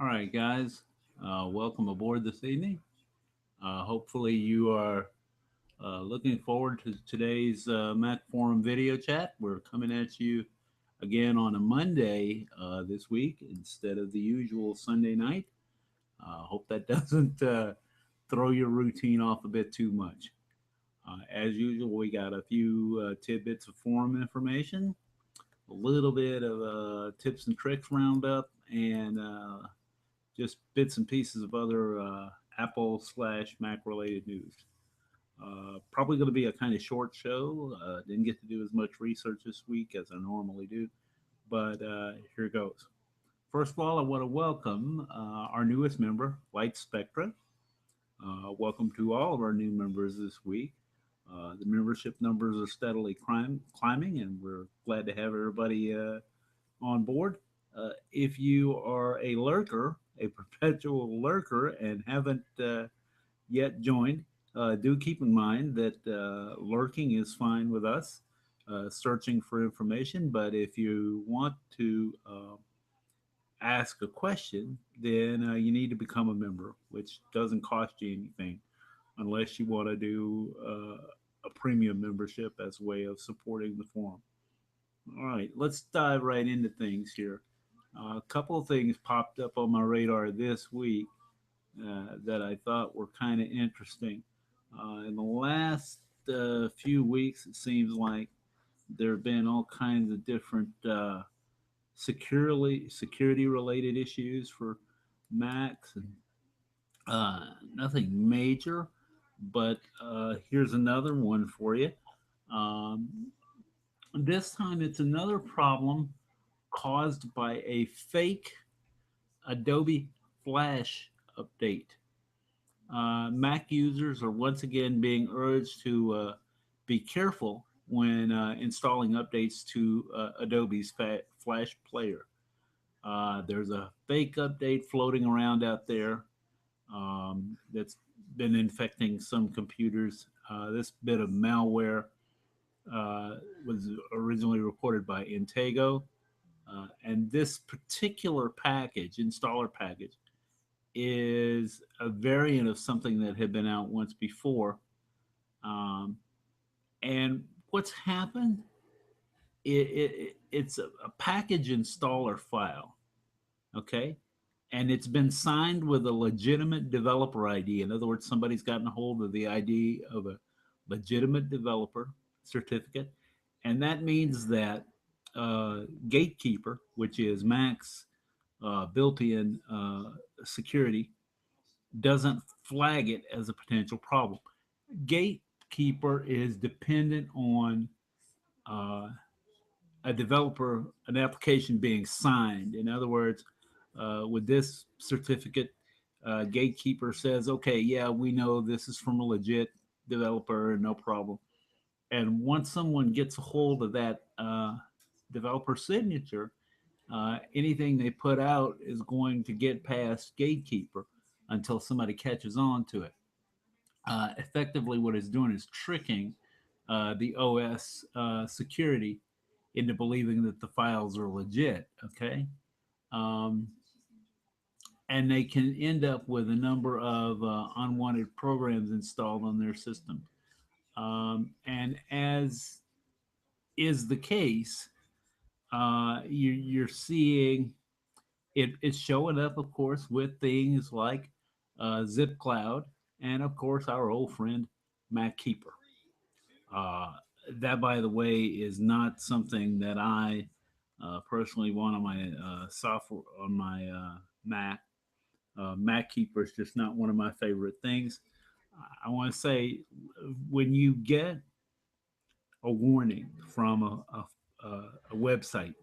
right, guys. Welcome aboard this evening. Hopefully, you are looking forward to today's Mac Forum video chat. We're coming at you again on a Monday this week instead of the usual Sunday night. Hope that doesn't throw your routine off a bit too much. As usual, we got a few tidbits of forum information, a little bit of tips and tricks roundup, and just bits and pieces of other Apple slash Mac related news. Probably going to be a kind of short show. Didn't get to do as much research this week as I normally do, but here goes. First of all, I want to welcome our newest member, Light Spectra. Welcome to all of our new members this week. The membership numbers are steadily climbing, and we're glad to have everybody on board. If you are a lurker, a perpetual lurker, and haven't yet joined, do keep in mind that lurking is fine with us, searching for information. But if you want to ask a question, then you need to become a member, which doesn't cost you anything unless you want to do a premium membership as a way of supporting the forum. All right, let's dive right into things here. A couple of things popped up on my radar this week that I thought were kind of interesting. In the last few weeks, it seems like there have been all kinds of different security related issues for Macs, and nothing major, but here's another one for you. Um, this time, it's another problem caused by a fake Adobe Flash update. Mac users are once again being urged to be careful when installing updates to Adobe's Flash Player. There's a fake update floating around out there that's been infecting some computers. This bit of malware uh, was originally reported by Intego. And this particular package, installer package, is a variant of something that had been out once before. Um, and what's happened? It's a package installer file, okay? And it's been signed with a legitimate developer ID. In other words, somebody's gotten a hold of the ID of a legitimate developer certificate. And that means that Gatekeeper, which is Mac's built in security, doesn't flag it as a potential problem. Gatekeeper is dependent on uh, a developer, an application being signed. In other words, with this certificate, Gatekeeper says, okay, yeah, we know this is from a legit developer, no problem. And once someone gets a hold of that developer signature, anything they put out is going to get past Gatekeeper until somebody catches on to it. Effectively, what it's doing is tricking the OS security into believing that the files are legit. Okay, um, and they can end up with a number of unwanted programs installed on their system. And as is the case, you're seeing it's showing up, of course, with things like Zip Cloud and, of course, our old friend MacKeeper. Uh, that, by the way, is not something that I personally want on my software on my Mac. MacKeeper is just not one of my favorite things. I want to say when you get a warning from a website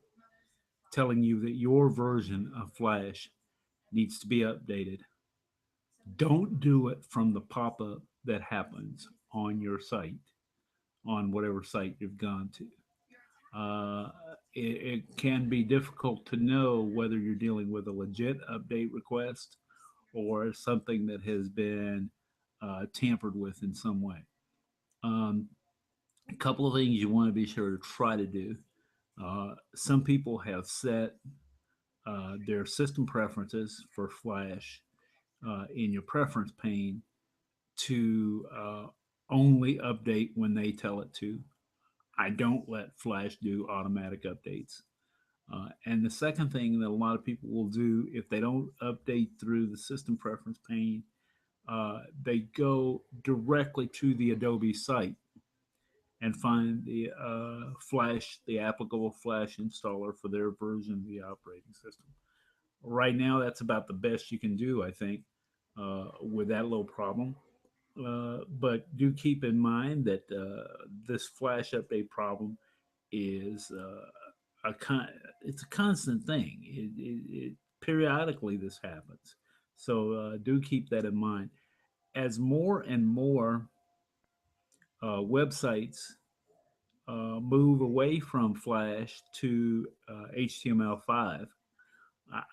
telling you that your version of Flash needs to be updated, don't do it from the pop up that happens on your site, on whatever site you've gone to. Uh, it can be difficult to know whether you're dealing with a legit update request or something that has been tampered with in some way. Um, a couple of things you want to be sure to try to do. Some people have set their system preferences for Flash in your preference pane to only update when they tell it to. I don't let Flash do automatic updates. And the second thing that a lot of people will do if they don't update through the system preference pane, they go directly to the Adobe site and find the applicable Flash installer for their version of the operating system. Right now, that's about the best you can do, I think, with that little problem. But do keep in mind that this Flash update problem is a con- it's a constant thing. Periodically this happens, so do keep that in mind. As more and more websites move away from Flash to HTML5,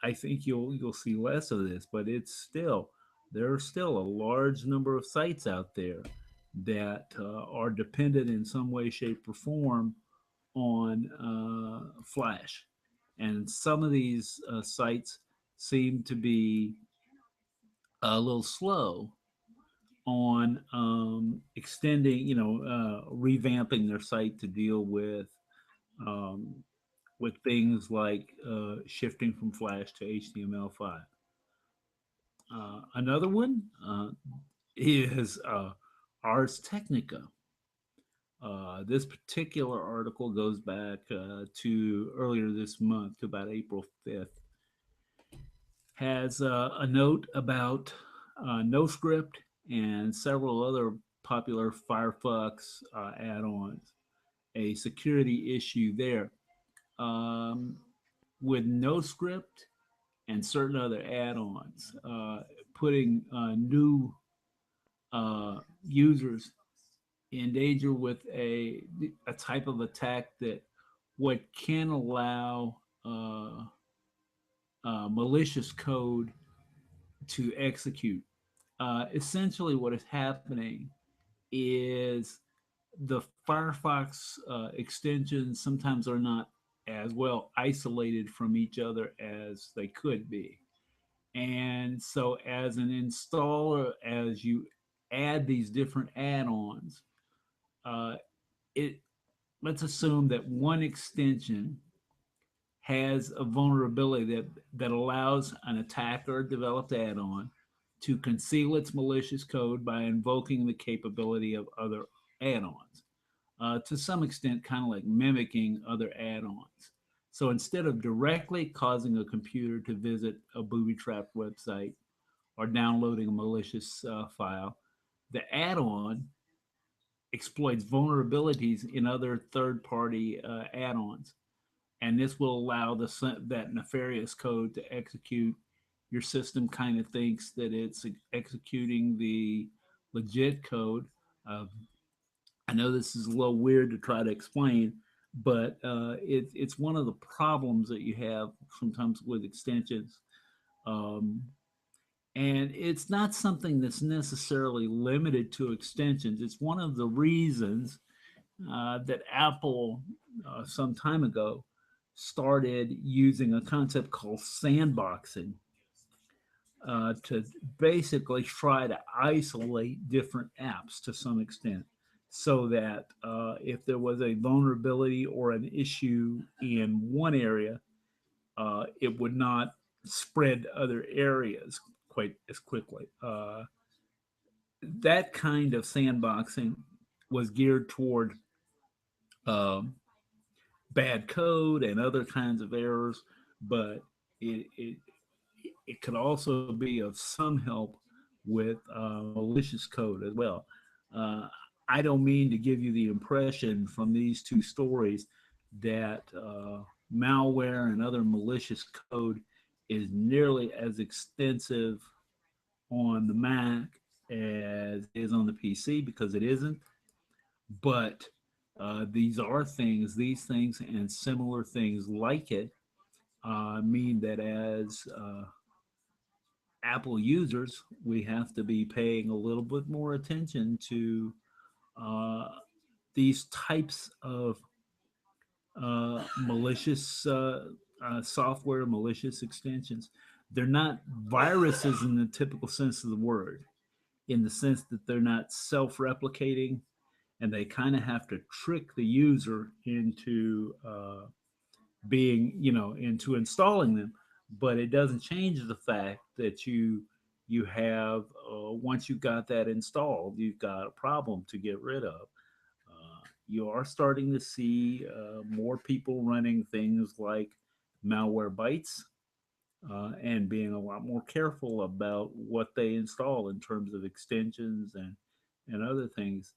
I think you'll see less of this. But it's still there are still a large number of sites out there that are dependent in some way, shape, or form on Flash, and some of these sites seem to be a little slow on extending, revamping their site to deal um, with things like shifting from Flash to HTML5. Another one is Ars Technica. This particular article goes back to earlier this month, to about April 5th, has a note about NoScript and several other popular Firefox add-ons, a security issue there. Um, with NoScript and certain other add-ons, putting new users in danger with a type of attack that what can allow malicious code to execute. Essentially, what is happening is the Firefox extensions sometimes are not as well isolated from each other as they could be. And so, as an installer, as you add these different add ons, uh, it let's assume that one extension has a vulnerability that allows an attacker developed add-on to conceal its malicious code by invoking the capability of other add-ons. To some extent, kind of like mimicking other add-ons. So instead of directly causing a computer to visit a booby-trapped website or downloading a malicious file, the add-on exploits vulnerabilities in other third-party add-ons, and this will allow that nefarious code to execute. Your system kind of thinks that it's executing the legit code. Uh, I know this is a little weird to try to explain, but it's one of the problems that you have sometimes with extensions. Um, and it's not something that's necessarily limited to extensions. It's one of the reasons that Apple, some time ago, started using a concept called sandboxing to basically try to isolate different apps to some extent, so that if there was a vulnerability or an issue in one area, it would not spread to other areas quite as quickly. That kind of sandboxing was geared toward um, bad code and other kinds of errors, but it, it, it could also be of some help with malicious code as well. Uh, I don't mean to give you the impression from these two stories that malware and other malicious code is nearly as extensive on the Mac as it is on the PC, because it isn't. But these things and similar things like it mean that as Apple users, we have to be paying a little bit more attention to uh, these types of malicious software malicious extensions. They're not viruses in the typical sense of the word, in the sense that they're not self-replicating, and they kind of have to trick the user into being, into installing them. But it doesn't change the fact that you have, once you got that installed, you've got a problem to get rid of. You are starting to see more people running things like Malwarebytes, and being a lot more careful about what they install in terms of extensions and other things.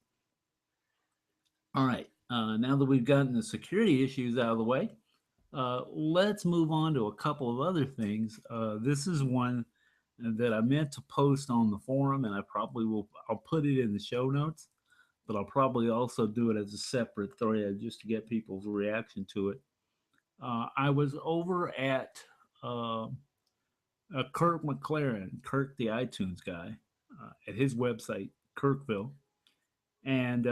All right, now that we've gotten the security issues out of the way, let's move on to a couple of other things. This is one that I meant to post on the forum, and I probably will. I'll put it in the show notes, but I'll probably also do it as a separate thread just to get people's reaction to it. I was over at uh, Kirk McLaren, Kirk the iTunes guy, at his website, Kirkville, and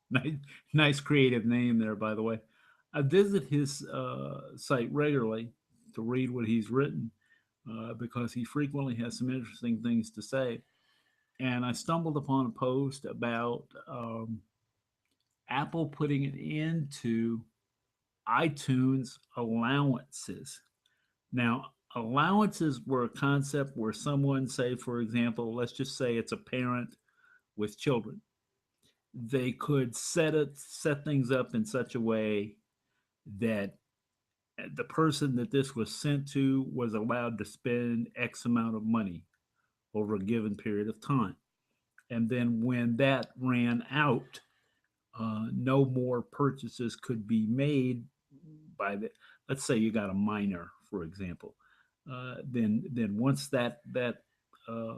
nice, nice creative name there, by the way. I visit his site regularly to read what he's written, because he frequently has some interesting things to say. And I stumbled upon a post about Apple putting it into iTunes allowances. Now, allowances were a concept where someone, say, for example, let's just say it's a parent with children, they could set things up in such a way that the person that this was sent to was allowed to spend X amount of money over a given period of time. And then when that ran out, no more purchases could be made by the. Let's say you got a minor, for example. Then once that uh,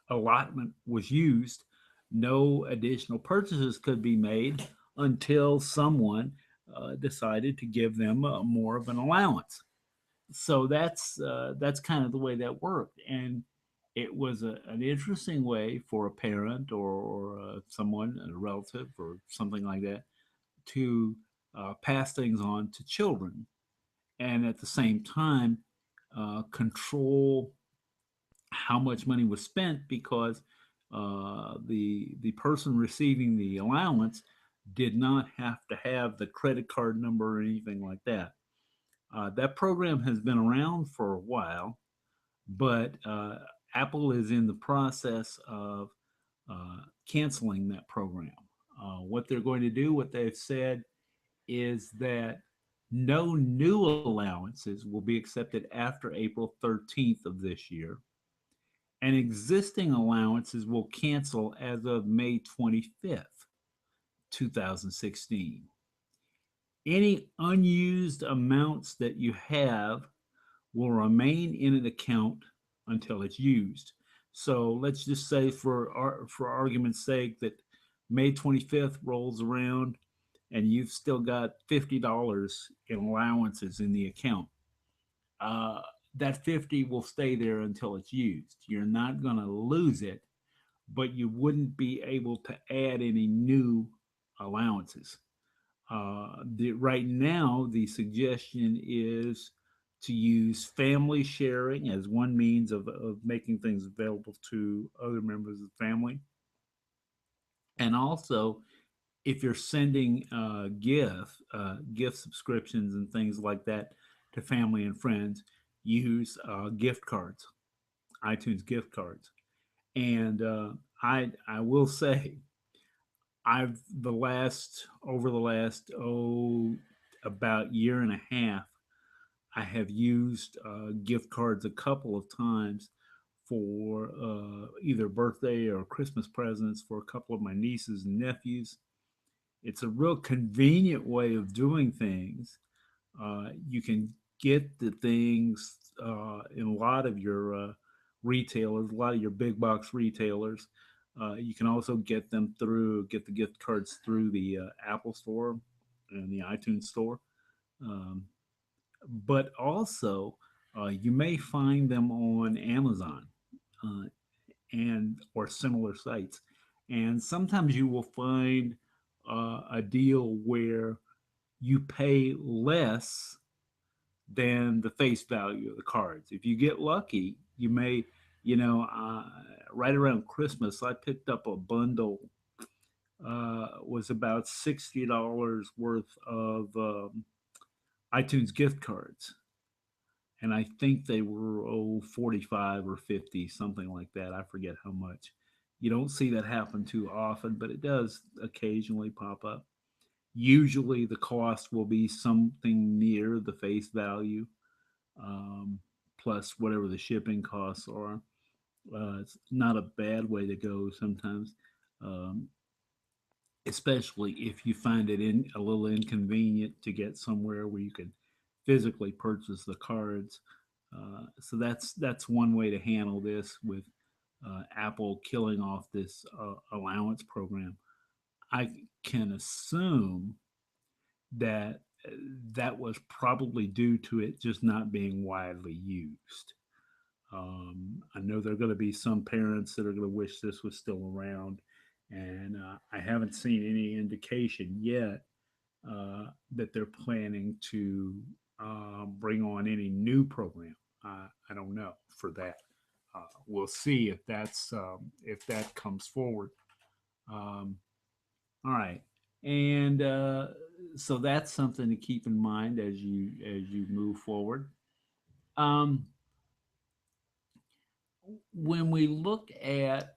allotment was used, no additional purchases could be made until someone decided to give them more of an allowance. So that's kind of the way that worked, and it was an interesting way for a parent or someone, a relative or something like that, to pass things on to children, and at the same time control how much money was spent, because the person receiving the allowance did not have to have the credit card number or anything like that. That program has been around for a while, but Apple is in the process of canceling that program. What they're going to do, what they've said, is that no new allowances will be accepted after April 13th of this year, and existing allowances will cancel as of May 25th, 2016. Any unused amounts that you have will remain in an account until it's used. So let's just say, for argument's sake, that May 25th rolls around and you've still got $50 in allowances in the account. Uh, that 50 will stay there until it's used. You're not going to lose it, but you wouldn't be able to add any new allowances. Right now, the suggestion is to use family sharing as one means of making things available to other members of the family. And also, if you're sending gift subscriptions and things like that to family and friends, use gift cards, iTunes gift cards. And I will say, I've the last over the last about year and a half, I have used gift cards a couple of times for either birthday or Christmas presents for a couple of my nieces and nephews. It's a real convenient way of doing things. You can get the things in a lot of your retailers, a lot of your big box retailers. You can also get the gift cards through the Apple Store and the iTunes Store. Um, but also, you may find them on Amazon, uh, and or similar sites. And sometimes you will find a deal where you pay less than the face value of the cards. If you get lucky, you may, you know, right around Christmas, I picked up a bundle, was about $60 worth of iTunes gift cards. And I think they were, 45 or 50, something like that. I forget how much. You don't see that happen too often, but it does occasionally pop up. Usually the cost will be something near the face value, um, plus whatever the shipping costs are. It's not a bad way to go sometimes, um, especially if you find it in a little inconvenient to get somewhere where you can physically purchase the cards. So that's one way to handle this with Apple killing off this allowance program. I can assume that that was probably due to it just not being widely used. I know there are going to be some parents that are going to wish this was still around, and I haven't seen any indication yet that they're planning to bring on any new program. I don't know for that. We'll see if that comes forward. Um, all right, and so that's something to keep in mind as you move forward. Um, when we look at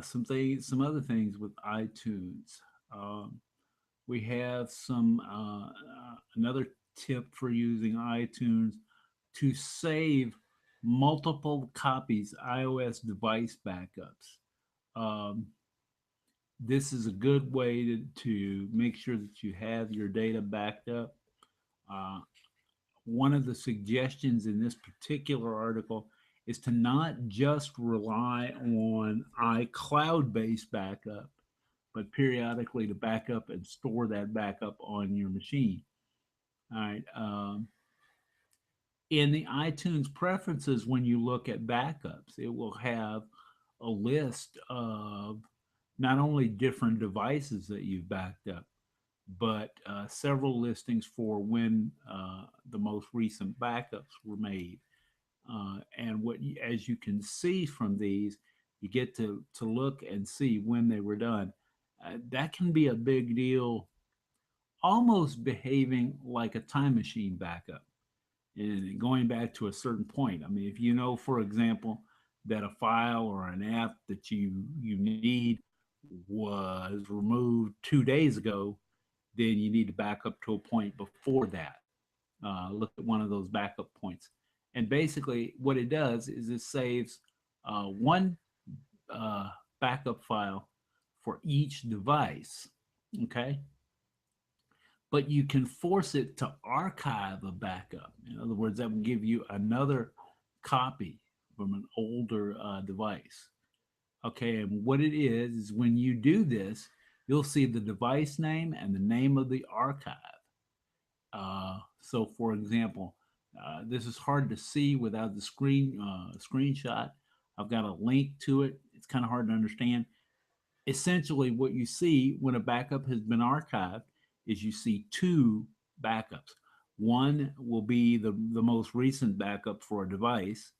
some other things with iTunes, um, we have some another tip for using iTunes to save multiple copies iOS device backups. Um, this is a good way to make sure that you have your data backed up. Uh, One of the suggestions in this particular article is to not just rely on iCloud based backup, but periodically to back up and store that backup on your machine. All right. In the iTunes preferences, when you look at backups, it will have a list of not only different devices that you've backed up, but several listings for when the most recent backups were made. And as you can see from these, you get to look and see when they were done. That can be a big deal, almost behaving like a time machine backup and going back to a certain point. I mean, if you know, for example, that a file or an app that you need was removed 2 days ago, then you need to back up to a point before that. Look at one of those backup points. And basically, what it does is it saves one uh, backup file for each device. Okay. But you can force it to archive a backup. In other words, that would give you another copy from an older device. Okay. And what it is when you do this, you'll see the device name and the name of the archive. So, for example, this is hard to see without the screenshot. I've got a link to it. It's kind of hard to understand. Essentially, what you see when a backup has been archived is you see two backups. One will be the most recent backup for a device,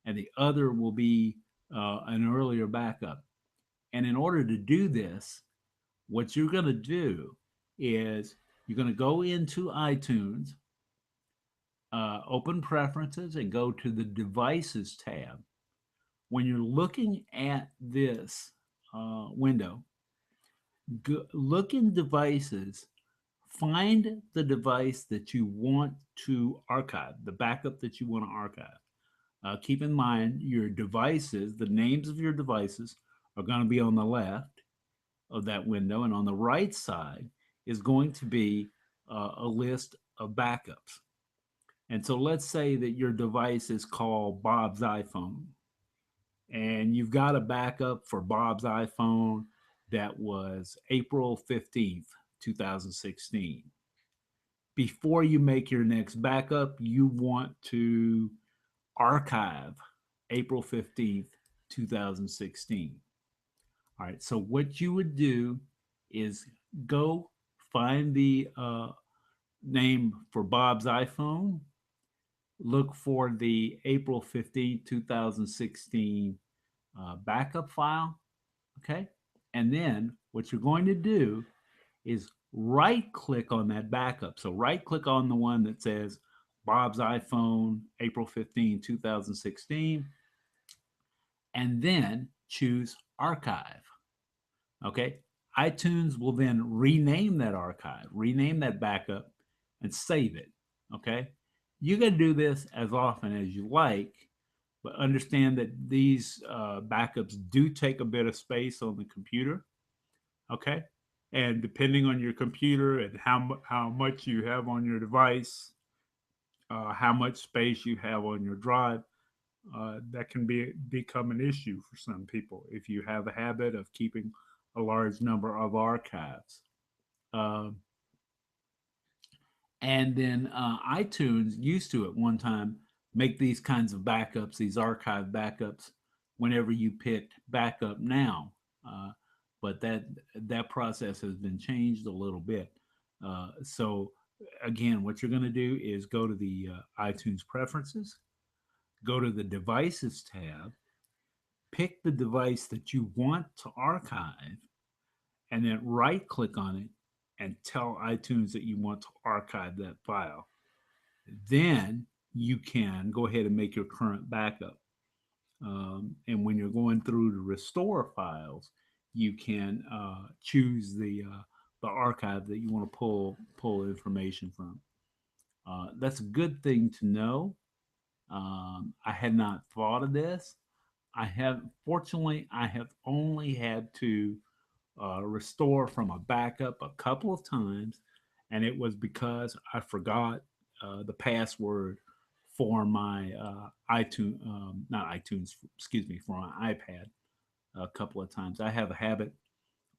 and the other will be an earlier backup. And in order to do this, what you're going to do is you're going to go into iTunes, open preferences, and go to the devices tab. When you're looking at this window, look in devices, find the device that you want to archive, the backup that you want to archive. Keep in mind your devices, the names of your devices are going to be on the left of that window, and on the right side is going to be a list of backups. And so let's say that your device is called Bob's iPhone, and you've got a backup for Bob's iPhone that was April 15th, 2016. Before you make your next backup, you want to archive April 15th, 2016. All right, so what you would do is go find the name for Bob's iPhone, look for the April 15th, 2016 backup file. Okay. And then what you're going to do is right click on that backup. So right click on the one that says Bob's iPhone, April 15, 2016, and then choose archive. Okay. iTunes will then rename that archive, rename that backup, and save it. Okay. You can do this as often as you like, but understand that these backups do take a bit of space on the computer. Okay. And depending on your computer and how much you have on your device, how much space you have on your drive, that can become an issue for some people if you have a habit of keeping a large number of archives. Um, and then iTunes used to at one time make these kinds of backups, these archive backups, whenever you picked backup now. Uh, but that process has been changed a little bit. So again, what you're going to do is go to the iTunes preferences, go to the devices tab, pick the device that you want to archive, and then right click on it and tell iTunes that you want to archive that file. Then you can go ahead and make your current backup. And when you're going through to restore files, you can choose the archive that you want to pull information from. That's a good thing to know. I had not thought of this. Fortunately, I have only had to restore from a backup a couple of times, and it was because I forgot the password for my iTunes, not iTunes, excuse me, for my iPad a couple of times. I have a habit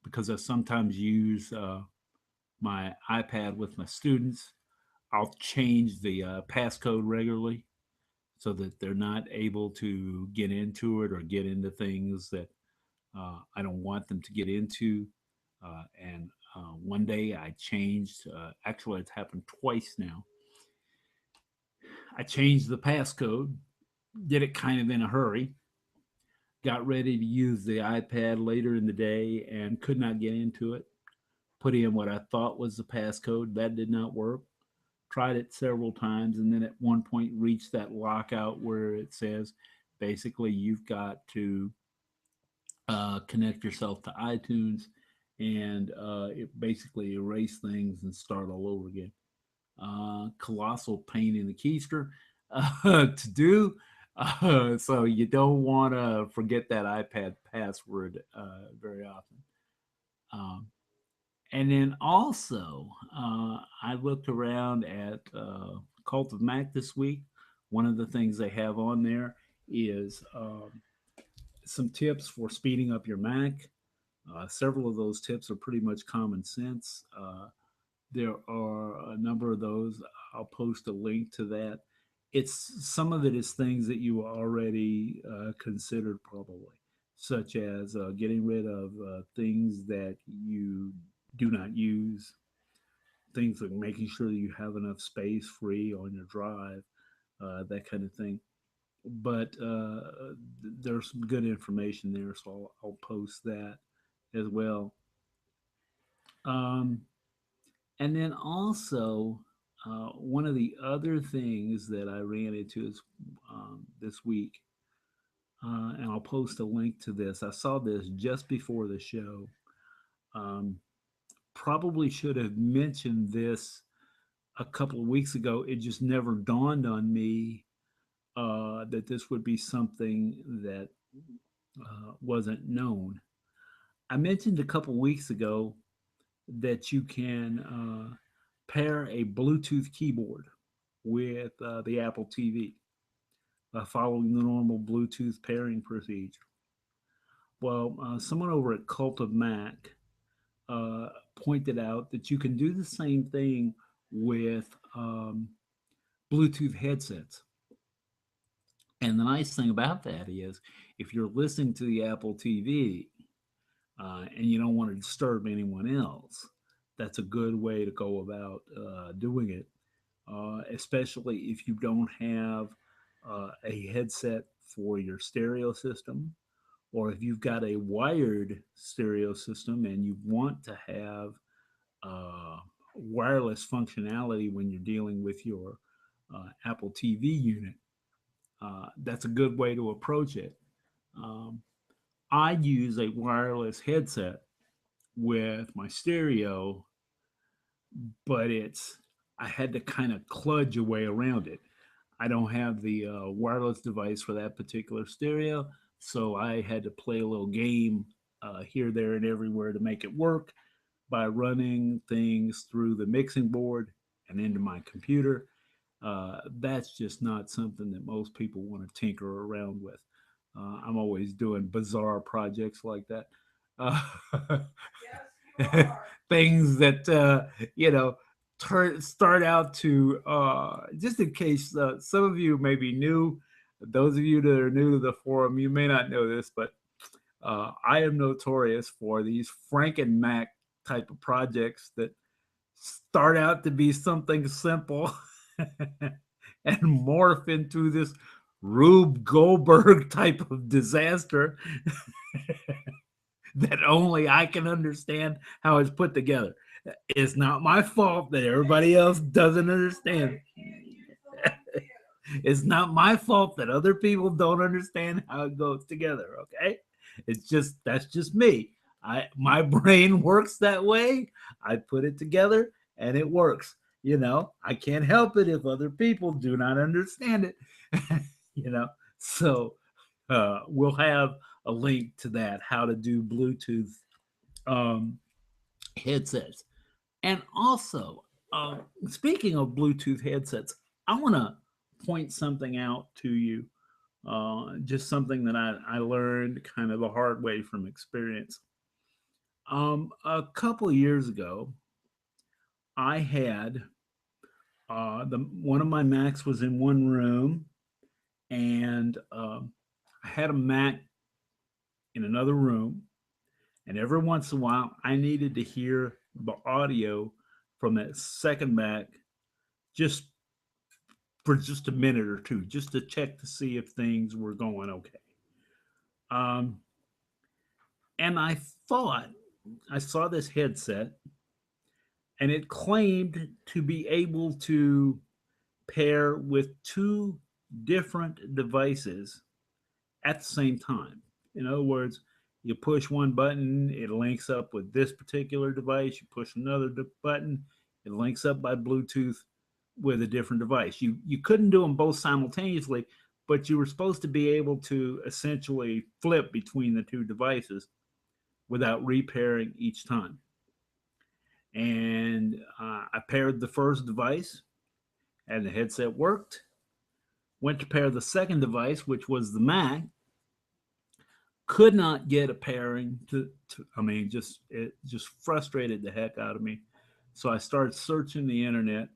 because I sometimes use my iPad with my students. I'll change the passcode regularly so that they're not able to get into it or get into things that I don't want them to get into. And one day I changed, actually, it's happened twice now. I changed the passcode, did it kind of in a hurry, got ready to use the iPad later in the day and could not get into it. Put in what I thought was the passcode. That did not work. Tried it several times, and then at one point reached that lockout where it says basically you've got to connect yourself to iTunes, and it basically erase things and start all over again. Colossal pain in the keister to do. So you don't want to forget that iPad password very often. Um, and then also, I looked around at Cult of Mac this week. One of the things they have on there is some tips for speeding up your Mac. Several of those tips are pretty much common sense. There are a number of those. I'll post a link to that. It's some of it is things that you already considered probably, such as getting rid of things that you do not use, things like making sure that you have enough space free on your drive, that kind of thing. But there's some good information there, so I'll post that as well. Um, and then also, one of the other things that I ran into is this week, and I'll post a link to this. I saw this just before the show. Um, Probably should have mentioned this a couple of weeks ago. It just never dawned on me that this would be something that wasn't known. I mentioned a couple of weeks ago that you can pair a Bluetooth keyboard with the Apple TV following the normal Bluetooth pairing procedure. Well, someone over at Cult of Mac uh, pointed out that you can do the same thing with Bluetooth headsets. And the nice thing about that is if you're listening to the Apple TV and you don't want to disturb anyone else, that's a good way to go about doing it. especially if you don't have a headset for your stereo system, or if you've got a wired stereo system and you want to have uh, wireless functionality when you're dealing with your Apple TV unit. That's a good way to approach it. Um, I use a wireless headset with my stereo, but I had to kind of kludge a way around it. I don't have the wireless device for that particular stereo, so I had to play a little game here, there, and everywhere to make it work by running things through the mixing board and into my computer. That's just not something that most people want to tinker around with. I'm always doing bizarre projects like that. Uh, things that you know start out to just in case some of you may be new, those of you that are new to the forum, you may not know this, but I am notorious for these Franken Mac type of projects that start out to be something simple and morph into this Rube Goldberg type of disaster that only I can understand how it's put together. It's not my fault that everybody else doesn't understand. It's not my fault that other people don't understand how it goes together, okay? It's just that's just me. My brain works that way. I put it together and it works. I can't help it if other people do not understand it. you know. So we'll have a link to that, how to do Bluetooth um, headsets. And also, speaking of Bluetooth headsets, I want to point something out to you. Just something that I learned kind of the hard way from experience. A couple of years ago, I had the one of my Macs was in one room, and I had a Mac in another room. And every once in a while, I needed to hear the audio from that second Mac just for just a minute or two, just to check to see if things were going okay. Um, and I thought I saw this headset, and it claimed to be able to pair with two different devices at the same time. In other words, you push one button, it links up with this particular device. You push another button, it links up by Bluetooth with a different device. You couldn't do them both simultaneously, but you were supposed to be able to essentially flip between the two devices without repairing each time. And I paired the first device, and the headset worked. Went to pair the second device, which was the Mac, could not get a pairing I mean, just it just frustrated the heck out of me. So I started searching the internet,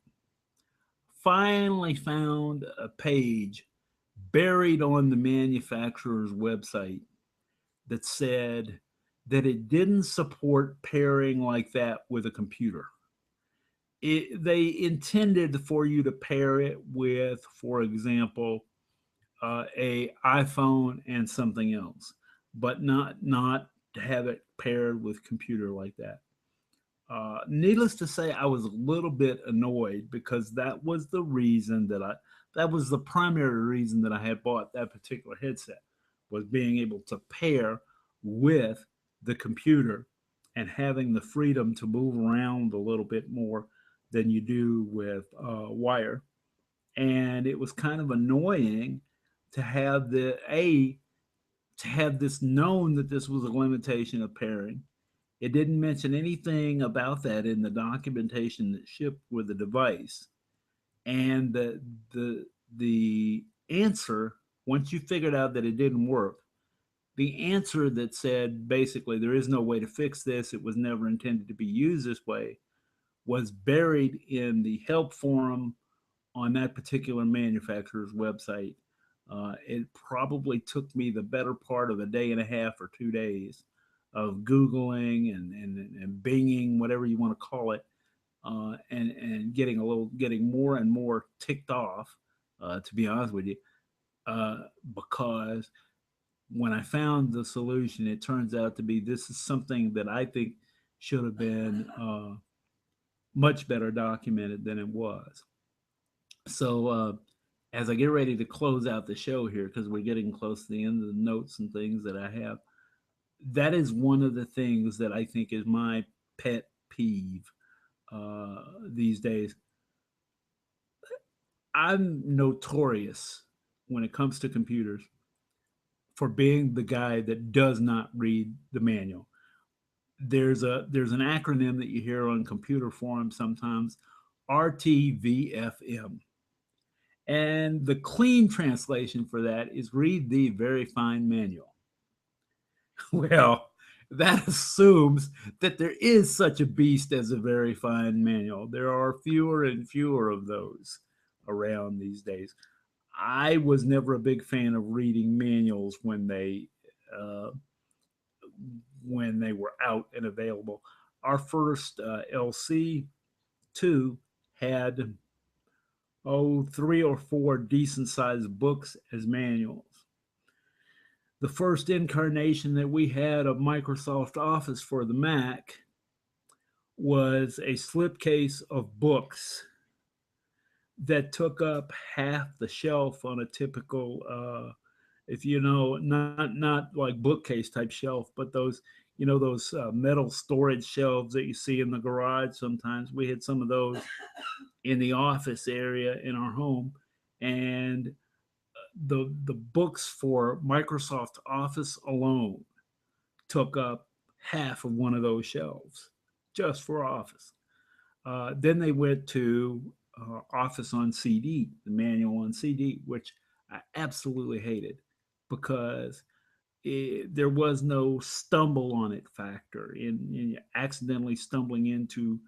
finally found a page buried on the manufacturer's website that said that it didn't support pairing like that with a computer. They intended for you to pair it with, for example, a iPhone and something else, but not to have it paired with computer like that. Needless to say, I was a little bit annoyed because that was the primary reason that I had bought that particular headset, was being able to pair with the computer and having the freedom to move around a little bit more than you do with wire. And it was kind of annoying to have to have this known that this was a limitation of pairing. It didn't mention anything about that in the documentation that shipped with the device. And the answer, once you figured out that it didn't work, the answer that said basically there is no way to fix this, it was never intended to be used this way, was buried in the help forum on that particular manufacturer's website. It probably took me the better part of a day and a half or 2 days of Googling and binging, whatever you want to call it, and getting more and more ticked off, to be honest with you, uh, because when I found the solution, it turns out to be this is something that I think should have been much better documented than it was. So, as I get ready to close out the show here, because we're getting close to the end of the notes and things that I have, that is one of the things that I think is my pet peeve these days. I'm notorious when it comes to computers for being the guy that does not read the manual. There's an acronym that you hear on computer forums sometimes, RTVFM. And the clean translation for that is read the very fine manual. Well, that assumes that there is such a beast as a very fine manual. There are fewer and fewer of those around these days. I was never a big fan of reading manuals uh, when they were out and available. Our first LC2 had 3 or 4 decent sized books as manuals. The first incarnation that we had of Microsoft Office for the Mac was a slipcase of books that took up half the shelf on a typical, if you know, not like bookcase type shelf, but those metal storage shelves that you see in the garage. Sometimes we had some of those in the office area in our home, and the books for Microsoft Office alone took up half of one of those shelves just for Office. Then they went to Office on CD, the manual on CD, which I absolutely hated because there was no stumble on it factor in accidentally stumbling into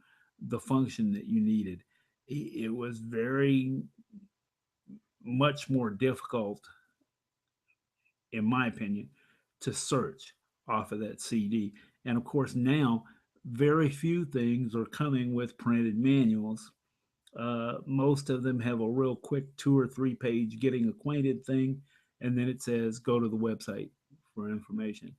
the function that you needed. It was very much more difficult, in my opinion, to search off of that CD. And of course, now very few things are coming with printed manuals. Most of them have a real quick 2 or 3 page getting acquainted thing, and then it says go to the website for information,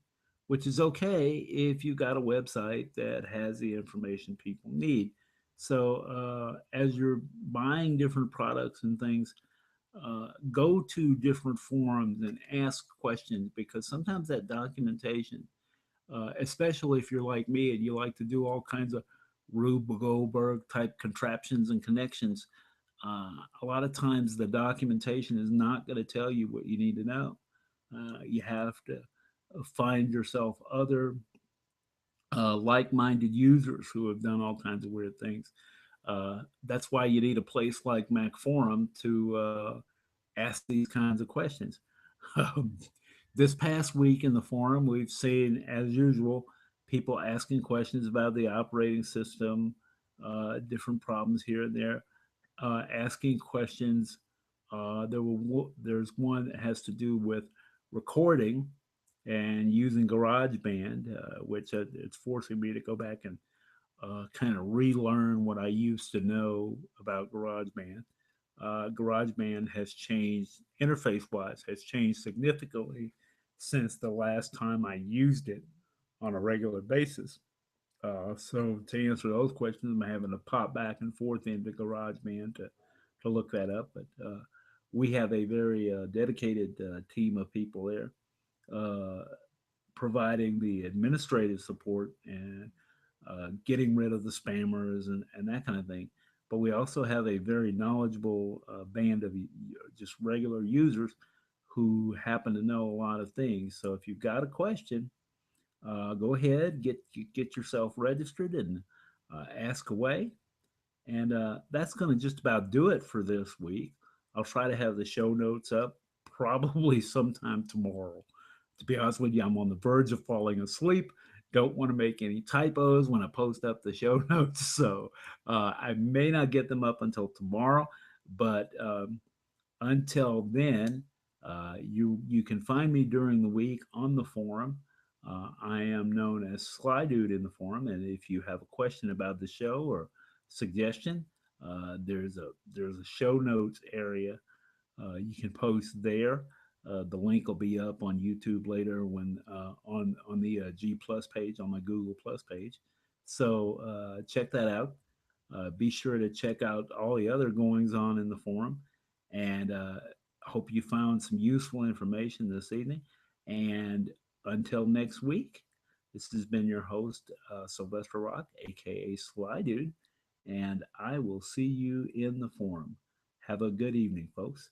which is okay if you got a website that has the information people need. So, as you're buying different products and things, go to different forums and ask questions because sometimes that documentation, especially if you're like me and you like to do all kinds of Rube Goldberg type contraptions and connections, a lot of times the documentation is not going to tell you what you need to know. You have to find yourself other like-minded users who have done all kinds of weird things. That's why you need a place like Mac Forum to ask these kinds of questions. Um, this past week in the forum, we've seen, as usual, people asking questions about the operating system, different problems here and there, asking questions. There's one that has to do with recording and using GarageBand, which it's forcing me to go back and kind of relearn what I used to know about GarageBand. GarageBand has changed interface wise, has changed significantly since the last time I used it on a regular basis. So to answer those questions, I'm having to pop back and forth into GarageBand to look that up. But we have a very dedicated team of people there uh, providing the administrative support and getting rid of the spammers and that kind of thing. But we also have a very knowledgeable band of just regular users who happen to know a lot of things. So if you've got a question, go ahead, get yourself registered and ask away. And that's going to just about do it for this week. I'll try to have the show notes up probably sometime tomorrow. To be honest with you, I'm on the verge of falling asleep. Don't want to make any typos when I post up the show notes. So I may not get them up until tomorrow. But until then, you can find me during the week on the forum. I am known as Sly Dude in the forum, and if you have a question about the show or suggestion, there's a show notes area. You can post there. The link will be up on YouTube later when on the G Plus page on my Google Plus page. So check that out. Be sure to check out all the other goings on in the forum, and hope you found some useful information this evening. And until next week, this has been your host Sylvester Rock, aka Sly Dude, and I will see you in the forum. Have a good evening, folks.